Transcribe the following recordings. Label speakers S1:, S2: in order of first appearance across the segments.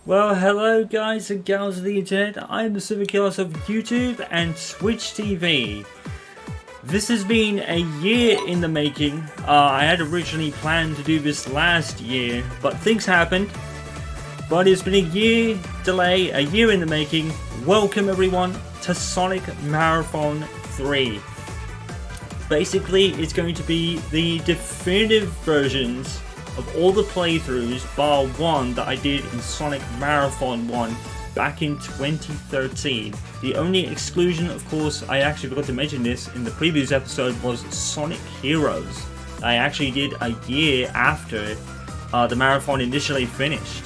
S1: Well, hello guys and gals of the internet, I'm the Super Chaos of YouTube and Twitch TV. This has been a year in the making. I had originally planned to do this last year, but things happened. But it's been a year delay, a year in the making. Welcome everyone to Sonic Marathon 3. Basically, it's going to be the definitive versions of all the playthroughs, bar one that I did in Sonic Marathon 1 back in 2013. The only exclusion, of course, I actually forgot to mention this in the previous episode, was Sonic Heroes. I actually did a year after the marathon initially finished.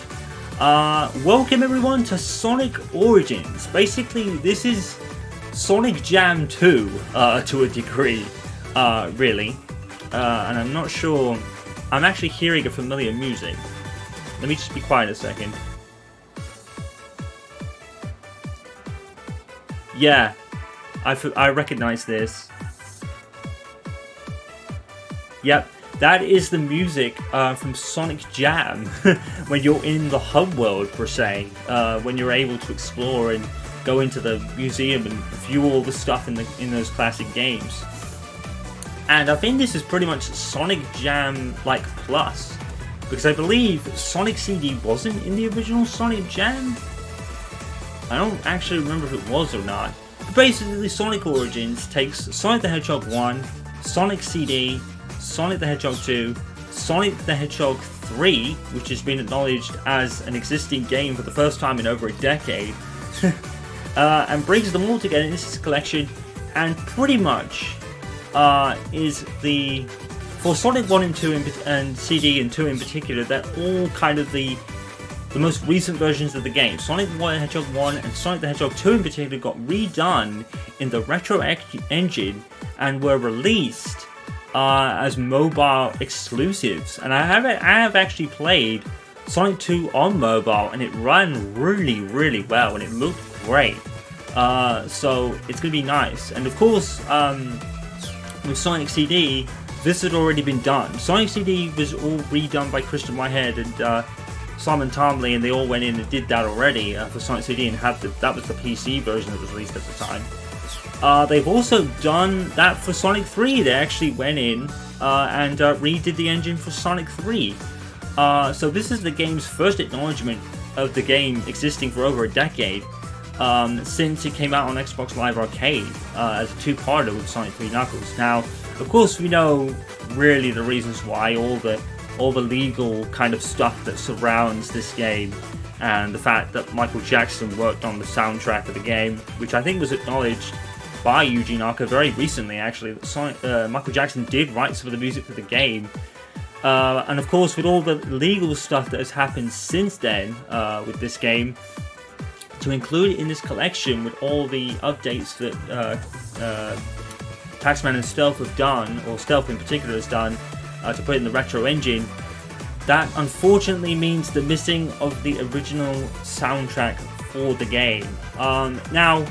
S1: Welcome everyone to Sonic Origins. Basically, this is Sonic Jam 2 to a degree, really. And I'm not sure. I'm actually hearing a familiar music. Let me just be quiet a second. Yeah, I recognize this. Yep, that is the music from Sonic Jam when you're in the hub world, per se. When you're able to explore and go into the museum and view all the stuff in those classic games. And I think this is pretty much Sonic Jam like plus, because I believe Sonic CD wasn't in the original Sonic Jam. I don't actually remember if it was or not. But basically, Sonic Origins takes Sonic the Hedgehog 1, Sonic CD, Sonic the Hedgehog 2, Sonic the Hedgehog 3, which has been acknowledged as an existing game for the first time in over a decade, and brings them all together in this collection, and pretty much is the, for Sonic 1 and 2 and CD and 2 in particular, they're all kind of the most recent versions of the game. Sonic the Hedgehog 1 and Sonic the Hedgehog 2 in particular got redone in the Retro engine and were released as mobile exclusives. And I have actually played Sonic 2 on mobile, and it ran really well, and it looked great. So it's gonna be nice. And of course, with Sonic CD, this had already been done. Sonic CD was all redone by Christian Whitehead and Simon Tomley, and they all went in and did that already for Sonic CD, and that was the PC version that was released at the time. They've also done that for Sonic 3. They actually went in and redid the engine for Sonic 3. So this is the game's first acknowledgement of the game existing for over a decade. Since it came out on Xbox Live Arcade as a two-parter with Sonic 3 Knuckles. Now, of course, we know really the reasons why, all the legal kind of stuff that surrounds this game, and the fact that Michael Jackson worked on the soundtrack of the game, which I think was acknowledged by Yuji Naka very recently, actually, that Michael Jackson did write some of the music for the game. And of course, with all the legal stuff that has happened since then with this game, to include it in this collection with all the updates that Taxman and Stealth have done, or Stealth in particular has done, to put in the Retro engine, that unfortunately means the missing of the original soundtrack for the game. Now,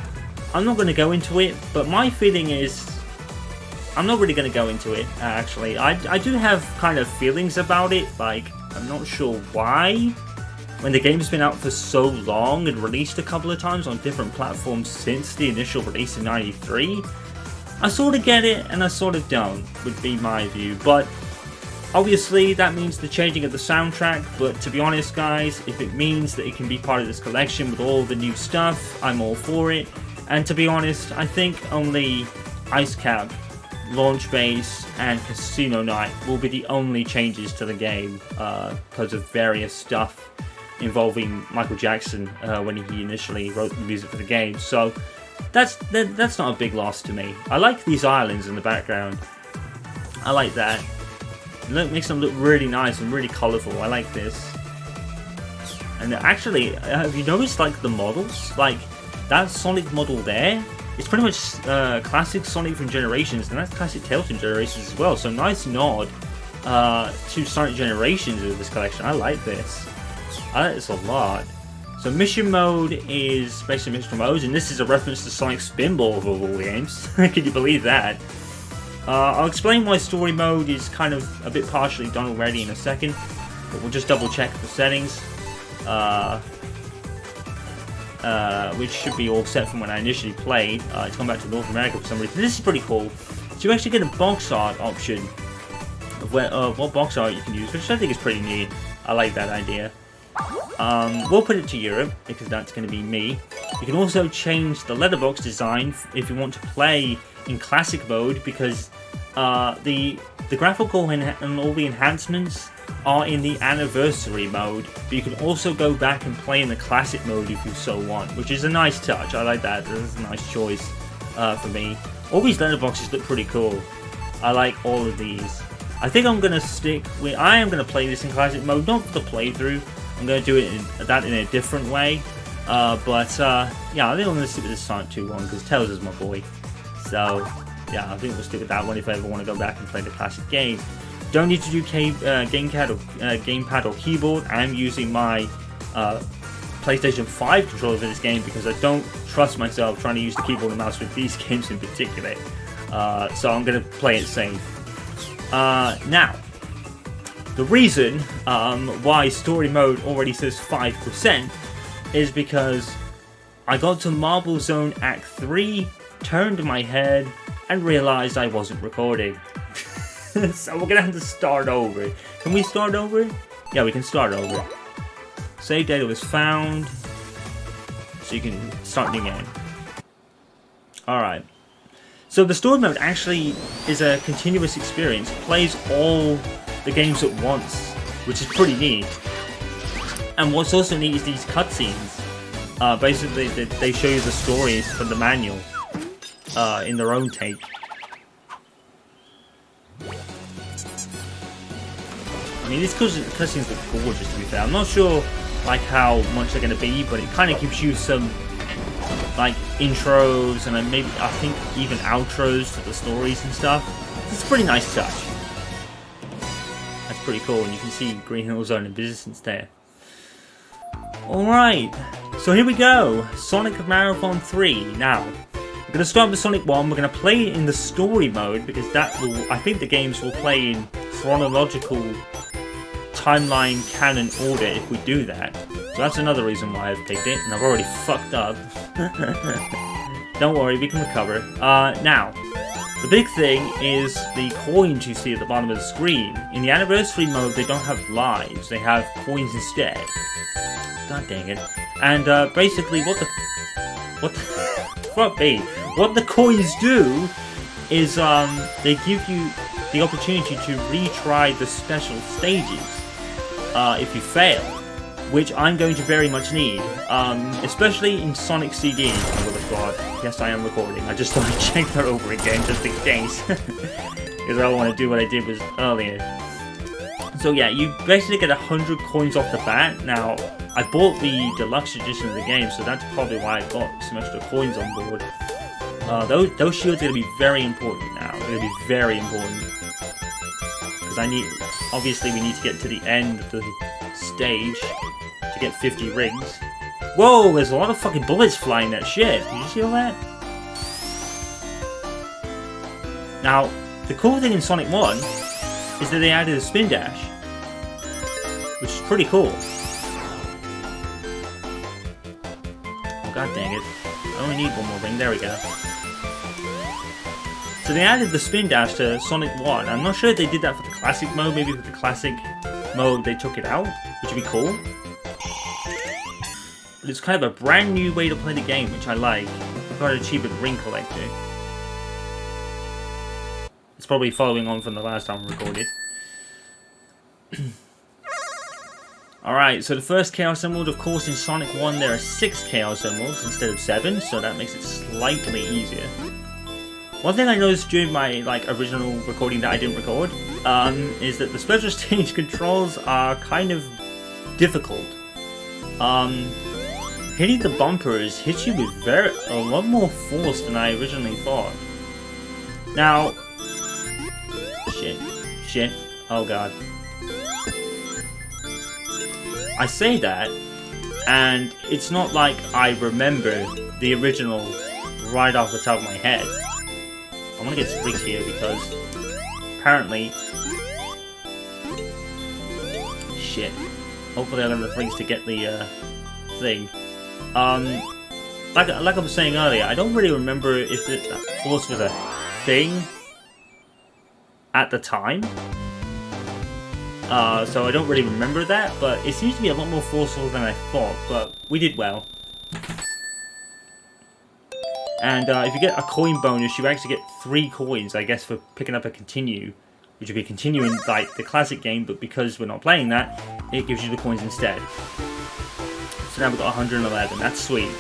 S1: I'm not going to go into it, but my feeling is, I'm not really going to go into it, actually. I do have kind of feelings about it, like, I'm not sure why. When the game's been out for so long and released a couple of times on different platforms since the initial release in '93, I sort of get it and I sort of don't, would be my view. But obviously that means the changing of the soundtrack, but to be honest guys, if it means that it can be part of this collection with all the new stuff, I'm all for it. And to be honest, I think only Ice Cap, Launch Base, and Casino Night will be the only changes to the game because of various stuff involving Michael Jackson when he initially wrote the music for the game. So that's not a big loss to me. I like these islands in the background. I like that. It makes them look really nice and really colourful. I like this. And actually, have you noticed like the models? Like that Sonic model there, it's pretty much classic Sonic from Generations, and that's classic Tails from Generations as well. So nice nod to Sonic Generations of this collection. I like this. I like this a lot. So mission mode is basically mission modes, and this is a reference to Sonic Spinball of all games. Can you believe that? I'll explain why story mode is kind of a bit partially done already in a second, but we'll just double check the settings. which should be all set from when I initially played. It's gone back to North America for some reason. This is pretty cool. So you actually get a box art option of what box art you can use, which I think is pretty neat. I like that idea. We'll put it to Europe, because that's going to be me. You can also change the letterbox design if you want to play in classic mode, because the graphical and all the enhancements are in the anniversary mode, but you can also go back and play in the classic mode if you so want, which is a nice touch. I like that. That's a nice choice for me. All these letterboxes look pretty cool. I like all of these. I think I'm going to stick with... I am going to play this in classic mode, not for the playthrough. I'm going to do it in a different way. Yeah, I think I'm going to stick with the Sonic 2 one, because Tails is my boy. So, yeah, I think we'll stick with that one if I ever want to go back and play the classic game. Don't need to do gamepad or keyboard. I'm using my PlayStation 5 controller for this game because I don't trust myself trying to use the keyboard and mouse with these games in particular. So I'm going to play it safe. Now, the reason why story mode already says 5% is because I got to Marble Zone Act 3, turned my head, and realized I wasn't recording. So we're gonna have to start over. Can we start over? Yeah, we can start over. Save data was found, so you can start the game. Alright. So the story mode actually is a continuous experience. It plays all the games at once, which is pretty neat. And what's also neat is these cutscenes. Basically, they show you the stories from the manual in their own take. I mean, these cutscenes look gorgeous, to be fair. I'm not sure like how much they're going to be, but it kind of gives you some like intros and then maybe I think even outros to the stories and stuff. It's a pretty nice touch. That's pretty cool, and you can see Green Hill Zone in business there. Alright, so here we go. Sonic Marathon 3. Now, we're going to start with Sonic 1. We're going to play it in the story mode because that will, I think the games will play in chronological timeline canon order if we do that. So that's another reason why I've picked it, and I've already fucked up. Don't worry, we can recover. Now, the big thing is the coins you see at the bottom of the screen. In the anniversary mode, they don't have lives, they have coins instead. God dang it. And basically what the what the coins do is they give you the opportunity to retry the special stages if you fail, which I'm going to very much need, especially in Sonic CD. I would have thought. Yes, I am recording. I just thought I'd check that over again just in case, because I don't want to do what I did was earlier. So yeah, you basically get 100 coins off the bat. Now, I bought the deluxe edition of the game, so that's probably why I got some extra coins on board. Those shields are going to be very important now. They're going to be very important. Because obviously we need to get to the end of the stage to get 50 rings. Whoa, there's a lot of fucking bullets flying that shit. Did you see all that? Now, the cool thing in Sonic 1 is that they added a spin dash, which is pretty cool. Oh, god dang it. I only need one more ring. There we go. So they added the spin dash to Sonic 1. I'm not sure if they did that for the classic mode. Maybe for the classic mode they took it out, which would be cool. But it's kind of a brand new way to play the game, which I like. I've got an achievement ring collector. It's probably following on from the last time I recorded. Alright, so the first Chaos Emerald, of course, in Sonic 1 there are 6 Chaos Emeralds instead of 7, so that makes it slightly easier. One thing I noticed during my original recording that I didn't record is that the special stage controls are kind of difficult. Hitting the bumpers hits you with a lot more force than I originally thought. Now, shit, oh god. I say that, and it's not like I remember the original right off the top of my head. I want to get some rings here because apparently... Shit. Hopefully I have enough rings to get the thing. Like I was saying earlier, I don't really remember if that force was a thing at the time. So I don't really remember that, but it seems to be a lot more forceful than I thought, but we did well. And if you get a coin bonus, you actually get 3 coins, I guess, for picking up a continue, which would be continuing like the classic game, but because we're not playing that, it gives you the coins instead. So now we've got 111, that's sweet.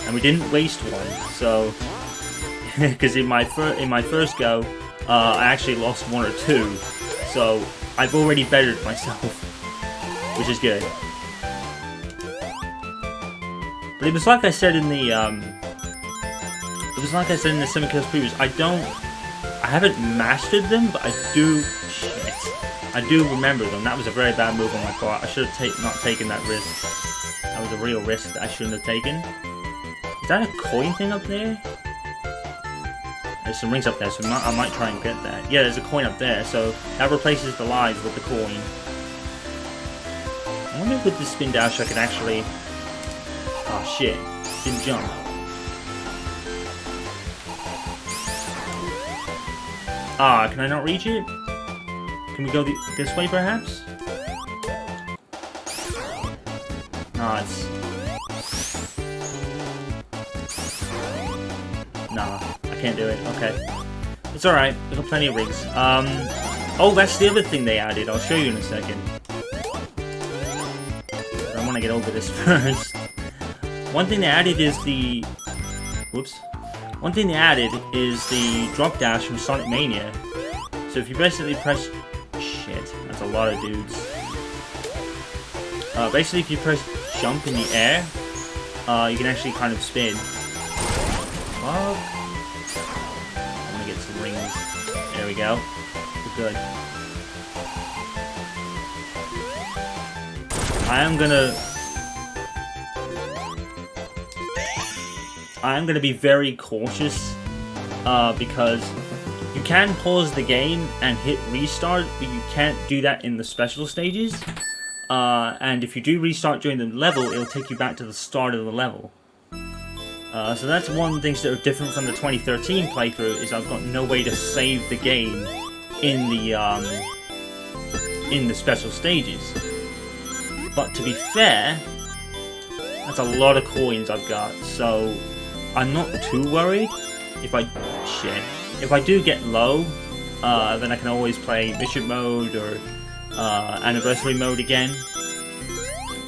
S1: And we didn't waste one, so because in my first go, I actually lost 1 or 2, so I've already bettered myself, which is good. But it was like I said in the Seven Kills previous. I haven't mastered them, but I do remember them. That was a very bad move on my part. I should have not taken that risk. That was a real risk that I shouldn't have taken. Is that a coin thing up there? There's some rings up there, so I might try and get that. Yeah, there's a coin up there, so that replaces the lives with the coin. I wonder if with the spin dash I can actually... Oh shit, didn't jump. Ah, can I not reach it? Can we go this way perhaps? Nah, it's... Nah, I can't do it. Okay. It's alright. We've got plenty of rings. Oh, that's the other thing they added. I'll show you in a second. I want to get over this first. One thing they added is the... Whoops. One thing they added is the drop dash from Sonic Mania. So if you basically press... Shit, that's a lot of dudes. Basically, if you press jump in the air, you can actually kind of spin. Well, I want to get some rings. There we go. We're good. I am gonna be very cautious because you can pause the game and hit restart, but you can't do that in the special stages. And if you do restart during the level, it'll take you back to the start of the level. So that's one of the things that are different from the 2013 playthrough, is I've got no way to save the game in the special stages. But to be fair, that's a lot of coins I've got, so I'm not too worried. If I do get low, then I can always play mission mode or anniversary mode again.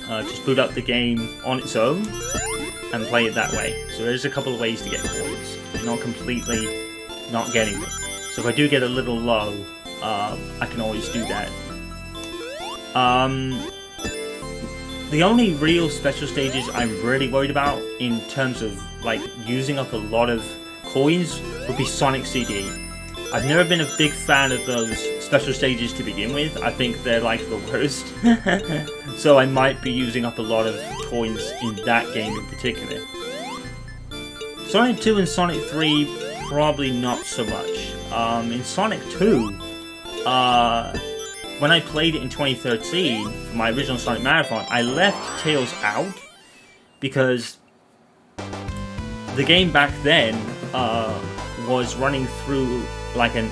S1: Just boot up the game on its own and play it that way. So there's a couple of ways to get coins. You're not completely not getting them. So if I do get a little low, I can always do that. The only real special stages I'm really worried about in terms of like using up a lot of coins would be Sonic CD. I've never been a big fan of those special stages to begin with. I think they're like the worst. So I might be using up a lot of coins in that game in particular. Sonic 2 and Sonic 3, probably not so much. In Sonic 2, when I played it in 2013, for my original Sonic Marathon, I left Tails out because the game back then was running through like I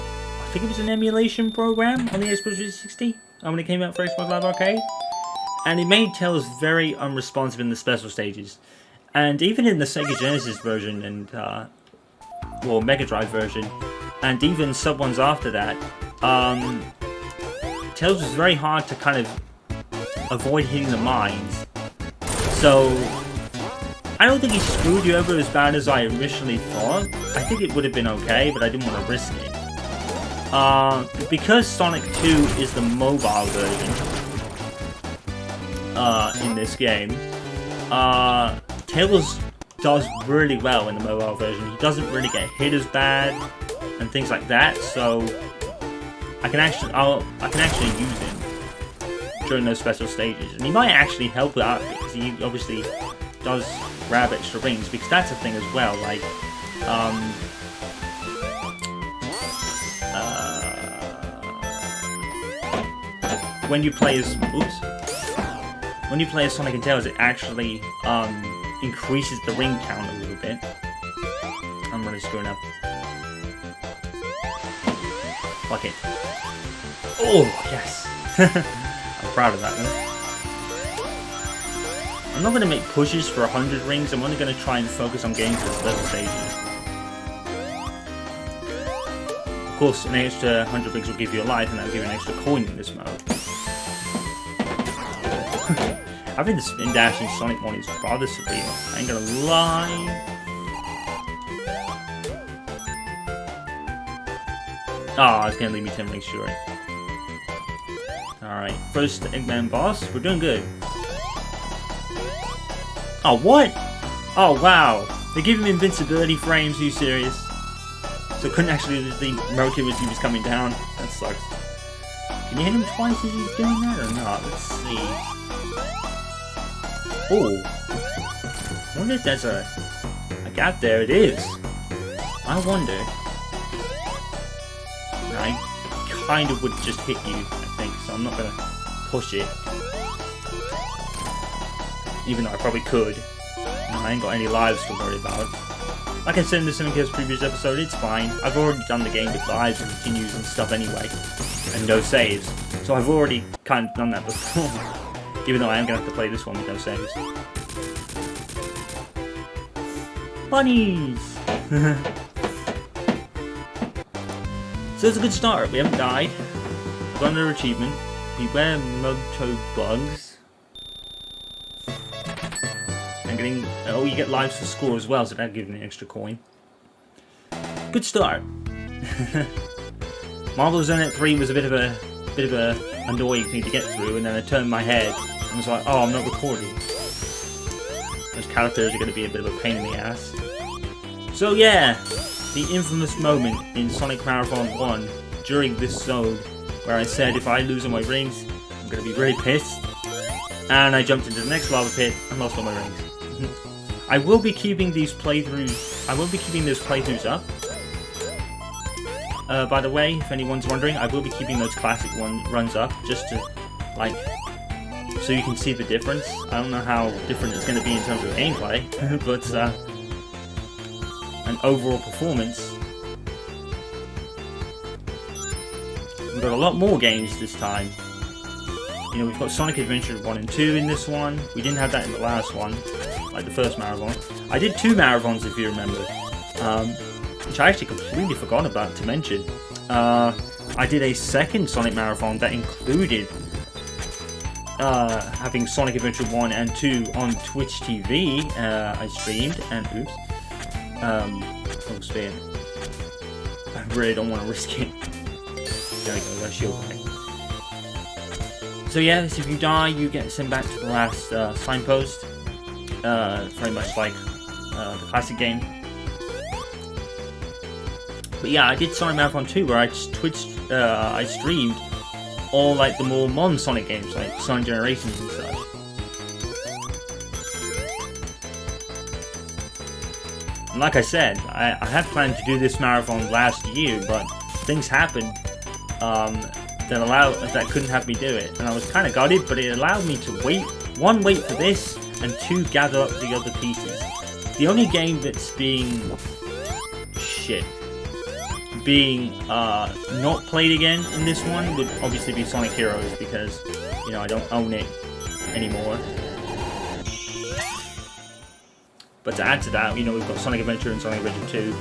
S1: think it was an emulation program on the Xbox 360 when it came out for Xbox Live Arcade. And it made Tails very unresponsive in the special stages. And even in the Sega Genesis version and, well, Mega Drive version, and even sub-ones after that, Tails was very hard to kind of avoid hitting the mines. So, I don't think he screwed you over as bad as I initially thought. I think it would have been okay, but I didn't want to risk it. Because Sonic 2 is the mobile version in this game, Tails does really well in the mobile version. He doesn't really get hit as bad and things like that, so I can actually use him during those special stages, and he might actually help out because he obviously does grab extra rings, because that's a thing as well. Like, when you play as Sonic and Tails, it actually increases the ring count a little bit. I'm gonna just go now. Fuck it. Oh, yes. I'm proud of that one. I'm not going to make pushes for 100 rings. I'm only going to try and focus on getting to the level stages. Of course, an extra 100 rings will give you a life, and that'll give you an extra coin in this mode. I think the spin dash in Sonic 1 is rather surreal. I ain't gonna lie. Ah, it's gonna leave me 10 rings short. Alright, first Eggman boss. We're doing good. Oh, what? Oh, wow. They give him invincibility frames, are you serious? So couldn't actually use the Moki as he was coming down. That sucks. Can you hit him twice as he's doing that or not? Let's see. Oh. I wonder if there's a gap there. It is. I wonder. I kind of would just hit you, I think, so I'm not going to push it. Even though I probably could. I ain't got any lives to worry about. Like I said in the Cineca's previous episode, it's fine. I've already done the game with lives and continues and stuff anyway. And no saves. So I've already kind of done that before. Even though I am going to have to play this one with no saves. Bunnies! So it's a good start. We haven't died. Got another achievement. Beware Moto Bugs. And getting... Oh, you get lives to score as well, so that'll give me an extra coin. Good start. Marvel Zone 3 was a bit of a annoying thing to get through, and then I turned my head and was like, oh, I'm not recording. Those characters are going to be a bit of a pain in the ass. So yeah, the infamous moment in Sonic Marathon 1 during this zone where I said if I lose all my rings, I'm going to be very pissed. And I jumped into the next lava pit and lost all my rings. I will be keeping these playthroughs. I will be keeping those playthroughs up. By the way, if anyone's wondering, I will be keeping those classic runs up just to, like, so you can see the difference. I don't know how different it's going to be in terms of gameplay, but an overall performance. We've got a lot more games this time. You know, we've got Sonic Adventure 1 and 2 in this one. We didn't have that in the last one, like the first marathon. I did 2 marathons, if you remember, which I actually completely forgot about to mention. I did a second Sonic Marathon that included having Sonic Adventure 1 and 2 on Twitch TV. I streamed, and oops. Oh, spin. I really don't want to risk it. There we go, that's shield back. So yes, if you die, you get sent back to the last signpost. Very much like the classic game. But yeah, I did Sonic Marathon 2 where I streamed all like the more modern Sonic games, like Sonic Generations and such. And like I said, I had planned to do this marathon last year, but things happened that couldn't have me do it, and I was kind of gutted. But it allowed me to wait for this, and 2, gather up the other pieces. The only game that's being not played again in this one would obviously be Sonic Heroes, because, you know, I don't own it anymore. But to add to that, you know, we've got Sonic Adventure and Sonic Adventure 2.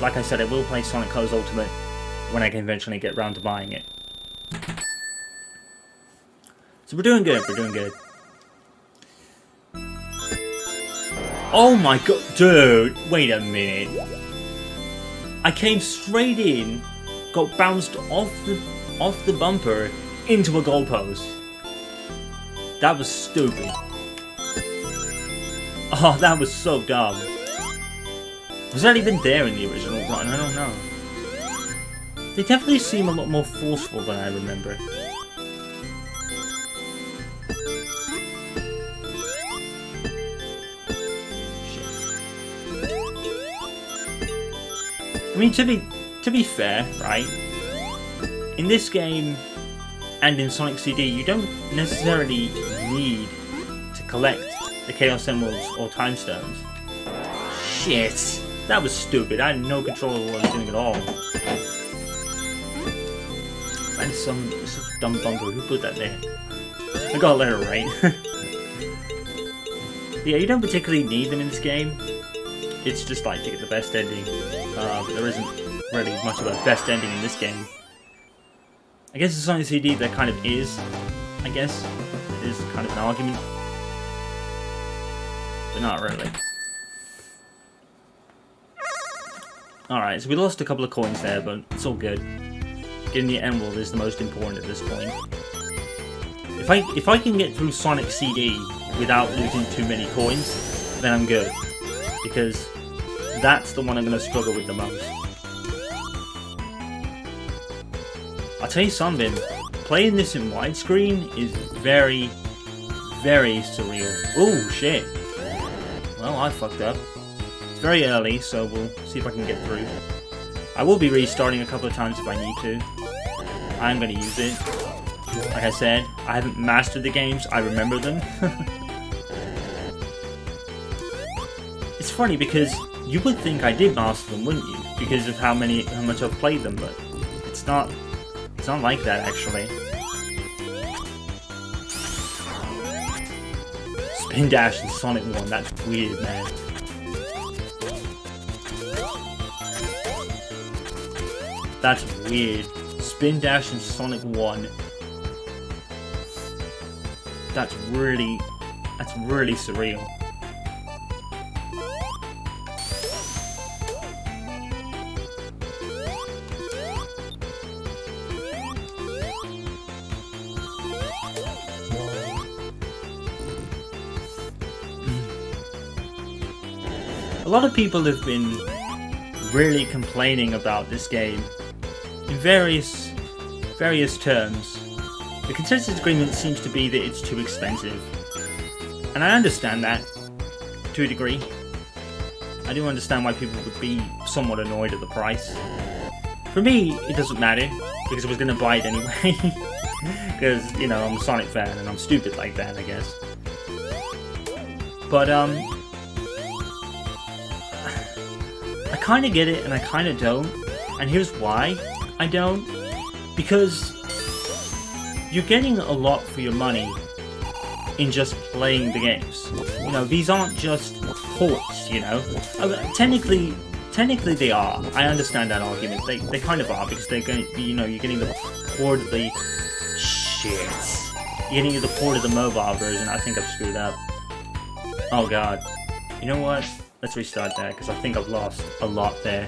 S1: Like I said, I will play Sonic Colors Ultimate when I can eventually get around to buying it. So we're doing good, Oh my god, dude, wait a minute. I came straight in, got bounced off the bumper into a goalpost. That was stupid. Oh, that was so dumb. Was that even there in the original run? I don't know. They definitely seem a lot more forceful than I remember. I mean, to be fair, right? In this game and in Sonic CD, you don't necessarily need to collect the Chaos Emeralds or Time Stones. Shit! That was stupid. I had no control of what I was doing at all. And some dumb bumper. Who put that there? I got a letter right. Yeah, you don't particularly need them in this game. It's just like to get the best ending. But there isn't really much of a best ending in this game. I guess the Sonic CD there kind of is. I guess it is kind of an argument. But not really. Alright, so we lost a couple of coins there, but it's all good. Getting the emerald is the most important at this point. If I can get through Sonic CD without losing too many coins, then I'm good. Because that's the one I'm going to struggle with the most. I'll tell you something, playing this in widescreen is very, very surreal. Oh shit. Well, I fucked up. It's very early, so we'll see if I can get through. I will be restarting a couple of times if I need to. I'm going to use it. Like I said, I haven't mastered the games, I remember them. It's funny because you would think I did master them, wouldn't you? Because of how much I've played them, but it's not like that actually. Spin Dash and Sonic 1, that's weird, man. That's weird. Spin Dash and Sonic 1. That's really surreal. A lot of people have been really complaining about this game in various terms. The consensus agreement seems to be that it's too expensive. And I understand that, to a degree. I do understand why people would be somewhat annoyed at the price. For me, it doesn't matter, because I was going to buy it anyway. Because, you know, I'm a Sonic fan, and I'm stupid like that, I guess. But, I kind of get it, and I kind of don't. And here's why I don't. Because you're getting a lot for your money in just playing the games. You know, these aren't just ports, you know. Technically they are. I understand that argument. They kind of are, because they're going, you know, you're getting the port of the shit. You're getting the port of the mobile version. I think I've screwed up. Oh god. You know what? Let's restart that, because I think I've lost a lot there.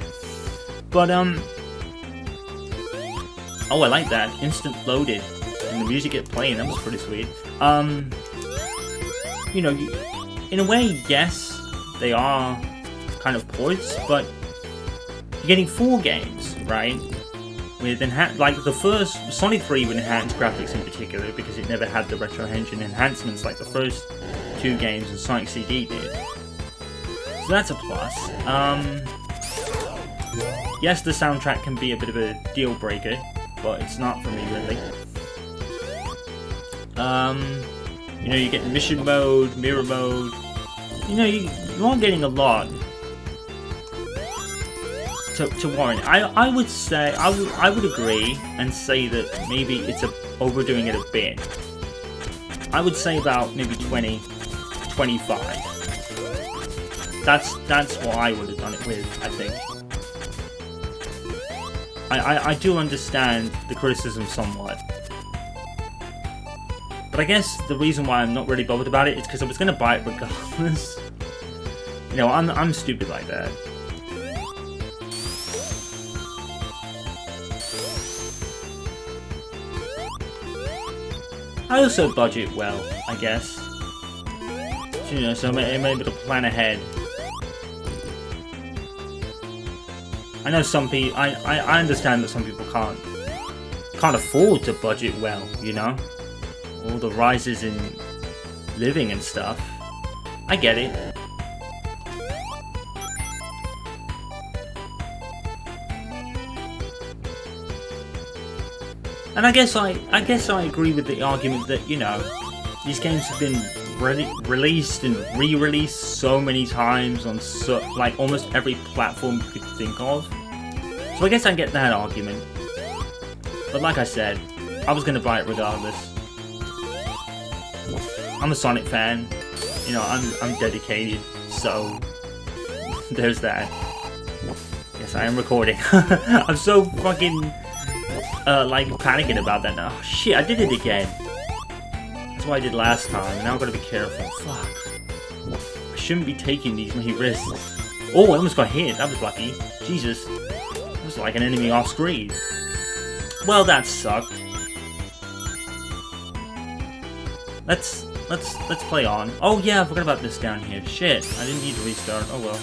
S1: But oh, I like that. Instant loaded. And the music kept playing, that was pretty sweet. You know, in a way, yes, they are kind of ports, but you're getting 4 games, right? With like the first Sonic 3 with enhanced graphics in particular, because it never had the Retro Engine enhancements like the first 2 games and Sonic CD did. So that's a plus. Yes, the soundtrack can be a bit of a deal breaker, but it's not for me really. You know, you get mission mode, mirror mode. You know, you are getting a lot to warrant. I would say I would agree and say that maybe it's overdoing it a bit. I would say about maybe 20, 25. That's what I would have done it with, I think. I do understand the criticism somewhat. But I guess the reason why I'm not really bothered about it is because I was going to buy it regardless. You know, I'm stupid like that. I also budget well, I guess. So, you know, so I'm able to plan ahead. I know some people. I understand that some people can't afford to budget well. You know, all the rises in living and stuff. I get it. And I guess I agree with the argument that, you know, these games have been released and re-released so many times on like almost every platform you could think of. So I guess I get that argument. But like I said, I was gonna buy it regardless. I'm a Sonic fan. You know, I'm dedicated, so there's that. Yes, I am recording. I'm so fucking like panicking about that now. Oh, shit, I did it again. That's what I did last time. Now I've got to be careful. Fuck. I shouldn't be taking these many risks. Oh, I almost got hit. That was lucky. Jesus. That was like an enemy off screen. Well, that sucked. Let's play on. Oh yeah, I forgot about this down here. Shit, I didn't need to restart. Oh well.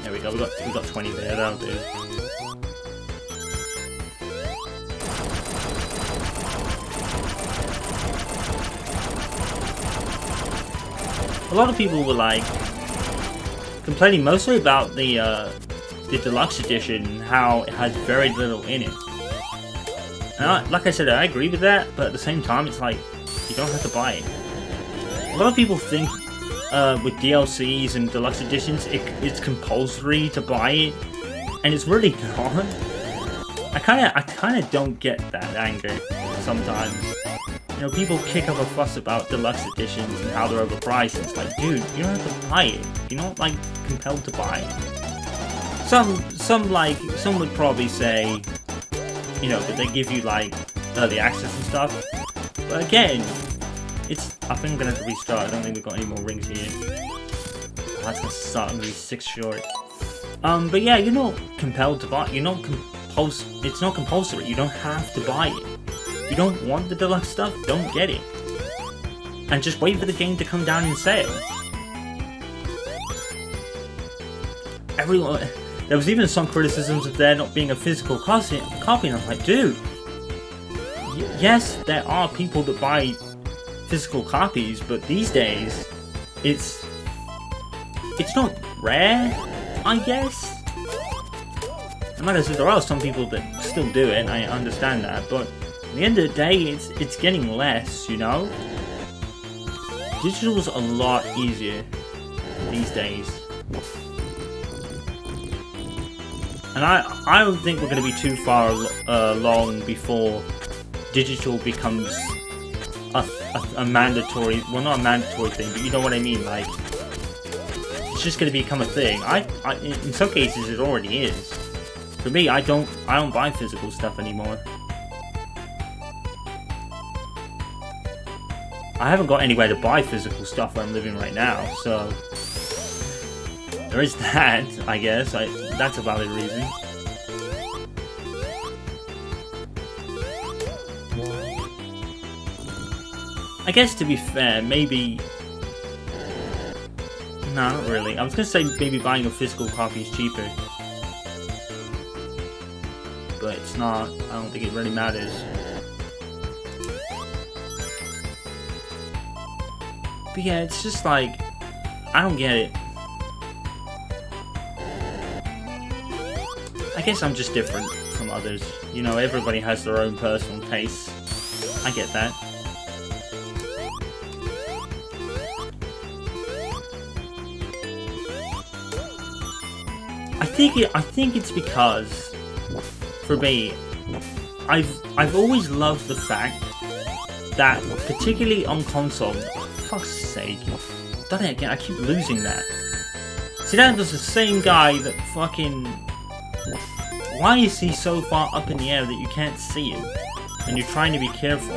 S1: There we go. We got 20 there. That'll do. A lot of people were like complaining mostly about the deluxe edition, how it has very little in it. And like I said, I agree with that, but at the same time, it's like, you don't have to buy it. A lot of people think with DLCs and deluxe editions, it's compulsory to buy it, and it's really not. I kind of don't get that anger sometimes. You know, people kick up a fuss about deluxe editions and how they're overpriced. It's like, dude, you don't have to buy it. You're not like compelled to buy it. Some would probably say, you know, that they give you like early access and stuff. But again, I think I'm gonna have to restart. I don't think we've got any more rings here. Oh, that's gonna suck. I'm gonna be 6 short. But yeah, you're not compelled to buy. You're not it's not compulsory. You don't have to buy it. You don't want the deluxe stuff, don't get it. And just wait for the game to come down in sale. Everyone, there was even some criticisms of there not being a physical copy, and I was like, dude, yes, there are people that buy physical copies, but these days, it's not rare, I guess. And like I said, there are some people that still do it, and I understand that, but at the end of the day, it's getting less, you know? Digital's a lot easier these days. And I don't think we're going to be too far along before digital becomes a mandatory, well, not a mandatory thing, but you know what I mean, like, it's just going to become a thing. In some cases, it already is. For me, I don't buy physical stuff anymore. I haven't got anywhere to buy physical stuff where I'm living right now, so there is that, I guess. That's a valid reason. I guess to be fair, maybe... No, not really. I was gonna say maybe buying a physical copy is cheaper. But it's not. I don't think it really matters. But yeah, it's just like, I don't get it. I guess I'm just different from others. You know, everybody has their own personal tastes. I get that. I think it's because, for me, I've always loved the fact that, particularly on console, for fuck's sake, done it again, I keep losing that. See, that was the same guy that fucking... Why is he so far up in the air that you can't see him? And you're trying to be careful.